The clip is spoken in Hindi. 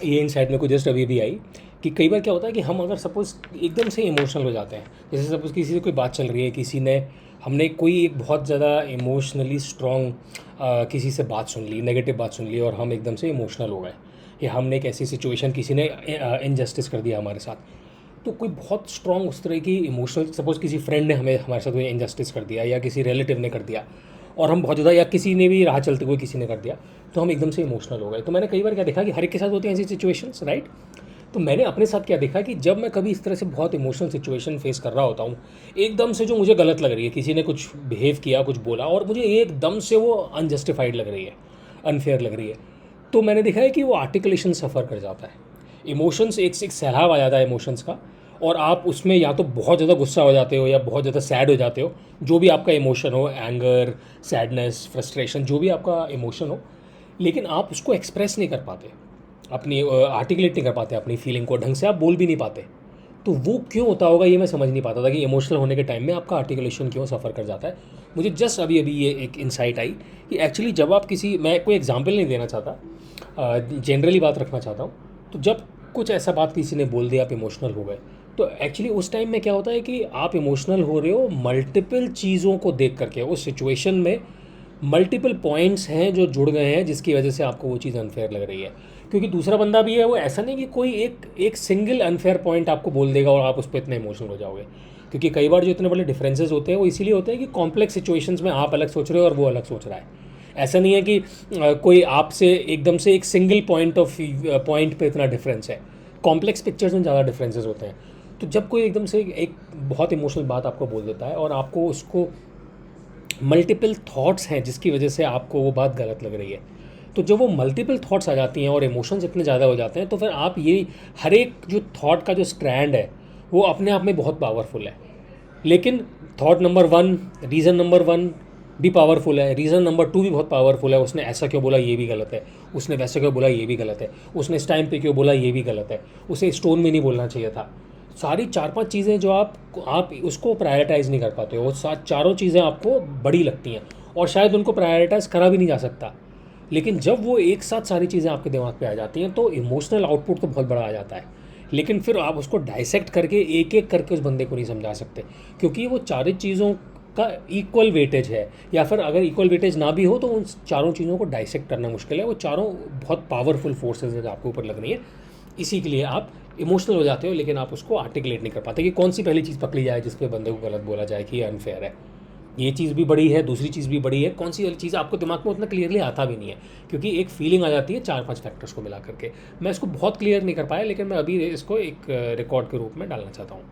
ये इनसाइट मेरे को जस्ट अभी भी आई कि कई बार क्या होता है कि हम अगर सपोज़ एकदम से इमोशनल हो जाते हैं, जैसे सपोज़ किसी से कोई बात चल रही है, किसी ने हमने कोई एक बहुत ज़्यादा इमोशनली स्ट्रॉन्ग किसी से बात सुन ली, नेगेटिव बात सुन ली और हम एकदम से इमोशनल हो गए, या हमने एक ऐसी सिचुएशन, किसी ने इनजस्टिस कर दिया हमारे साथ, तो कोई बहुत स्ट्रॉन्ग उस तरह की इमोशनल, सपोज़ किसी फ्रेंड ने हमें हमारे साथ कोई इनजस्टिस कर दिया या किसी रिलेटिव ने कर दिया और हम बहुत ज़्यादा, या किसी ने भी राह चलते हुए किसी ने कर दिया, तो हम एकदम से इमोशनल हो गए। तो मैंने कई बार क्या देखा कि हर एक के साथ होती हैं ऐसी सिचुएशंस, राइट? तो मैंने अपने साथ क्या देखा कि जब मैं कभी इस तरह से बहुत इमोशनल सिचुएशन फेस कर रहा होता हूँ, एकदम से जो मुझे गलत लग रही है, किसी ने कुछ बिहेव किया, कुछ बोला और मुझे एकदम से वो अनजस्टिफाइड लग रही है, अनफेयर लग रही है, तो मैंने देखा है कि वो आर्टिकुलेशन सफ़र कर जाता है। इमोशंस एक सैलाब आ जाता है इमोशंस का, और आप उसमें या तो बहुत ज़्यादा गुस्सा हो जाते हो या बहुत ज़्यादा सैड हो जाते हो, जो भी आपका इमोशन हो, एंगर, सैडनेस, फ्रस्ट्रेशन, जो भी आपका इमोशन हो, लेकिन आप उसको एक्सप्रेस नहीं कर पाते, अपनी आर्टिकुलेट नहीं कर पाते अपनी फीलिंग को ढंग से, आप बोल भी नहीं पाते। तो वो क्यों होता होगा ये मैं समझ नहीं पाता था कि इमोशनल होने के टाइम में आपका आर्टिकुलेशन क्यों सफ़र कर जाता है। मुझे जस्ट अभी अभी ये एक इंसाइट आई कि एक्चुअली जब आप किसी, मैं कोई एग्जांपल नहीं देना चाहता, जनरली बात रखना चाहता हूँ, तो जब कुछ ऐसा बात किसी ने बोल दिया, आप इमोशनल हो गए, तो एक्चुअली उस टाइम में क्या होता है कि आप इमोशनल हो रहे हो मल्टीपल चीज़ों को देख करके। उस सिचुएशन में मल्टीपल पॉइंट्स हैं जो जुड़ गए हैं, जिसकी वजह से आपको वो चीज़ अनफेयर लग रही है, क्योंकि दूसरा बंदा भी है, वो ऐसा नहीं कि कोई एक एक सिंगल अनफेयर पॉइंट आपको बोल देगा और आप उस पर इतने इमोशनल हो जाओगे। क्योंकि कई बार जो इतने बड़े डिफरेंसेस होते हैं वो इसीलिए होते हैं कि कॉम्प्लेक्स सिचुएशंस में आप अलग सोच रहे हो और वो अलग सोच रहा है। ऐसा नहीं है कि कोई आपसे एकदम से एक सिंगल पॉइंट पे इतना डिफरेंस है, कॉम्प्लेक्स पिक्चर्स में ज़्यादा डिफरेंसेस होते हैं। तो जब कोई एकदम से एक बहुत इमोशनल बात आपको बोल देता है और आपको उसको मल्टीपल थॉट्स हैं जिसकी वजह से आपको वो बात गलत लग रही है, तो जब वो मल्टीपल थॉट्स आ जाती हैं और इमोशंस इतने ज़्यादा हो जाते हैं, तो फिर आप ये हर एक जो थॉट का जो स्ट्रैंड है वो अपने आप में बहुत पावरफुल है। लेकिन thought number one, reason number one भी पावरफुल है, रीज़न नंबर टू भी बहुत पावरफुल है, उसने ऐसा क्यों बोला ये भी गलत है, उसने वैसे क्यों बोला ये भी गलत है, उसने इस टाइम पे क्यों बोला ये भी गलत है, उसे इस टोन में नहीं बोलना चाहिए था। सारी चार पांच चीज़ें जो आप उसको प्रायोरिटाइज़ नहीं कर पाते हो, वो चारों चीज़ें आपको बड़ी लगती हैं और शायद उनको प्रायोरिटाइज़ करा भी नहीं जा सकता। लेकिन जब वो एक साथ सारी चीज़ें आपके दिमाग पे आ जाती हैं तो इमोशनल आउटपुट तो बहुत बड़ा आ जाता है। लेकिन फिर आप उसको डाइसेक्ट करके एक एक करके उस बंदे को नहीं समझा सकते, क्योंकि वो चारों चीज़ों का इक्वल वेटेज है, या फिर अगर इक्वल वेटेज ना भी हो तो उन चारों चीज़ों को डाइसेक्ट करना मुश्किल है। वो चारों बहुत पावरफुल फोर्सेज है जो आपके ऊपर लग रही है, इसी के लिए आप इमोशनल हो जाते हो, लेकिन आप उसको आर्टिकुलेट नहीं कर पाते कि कौन सी पहली चीज़ पकड़ी जाए जिस पे बंदे को गलत बोला जाए कि ये अनफेयर है। ये चीज़ भी बड़ी है, दूसरी चीज़ भी बड़ी है, कौन सी वाली चीज़ आपको दिमाग में उतना क्लियरली आता भी नहीं है, क्योंकि एक फीलिंग आ जाती है चार पांच फैक्टर्स को मिला करके। मैं इसको बहुत क्लियर नहीं कर पाया, लेकिन मैं अभी इसको एक रिकॉर्ड के रूप में डालना चाहता हूँ।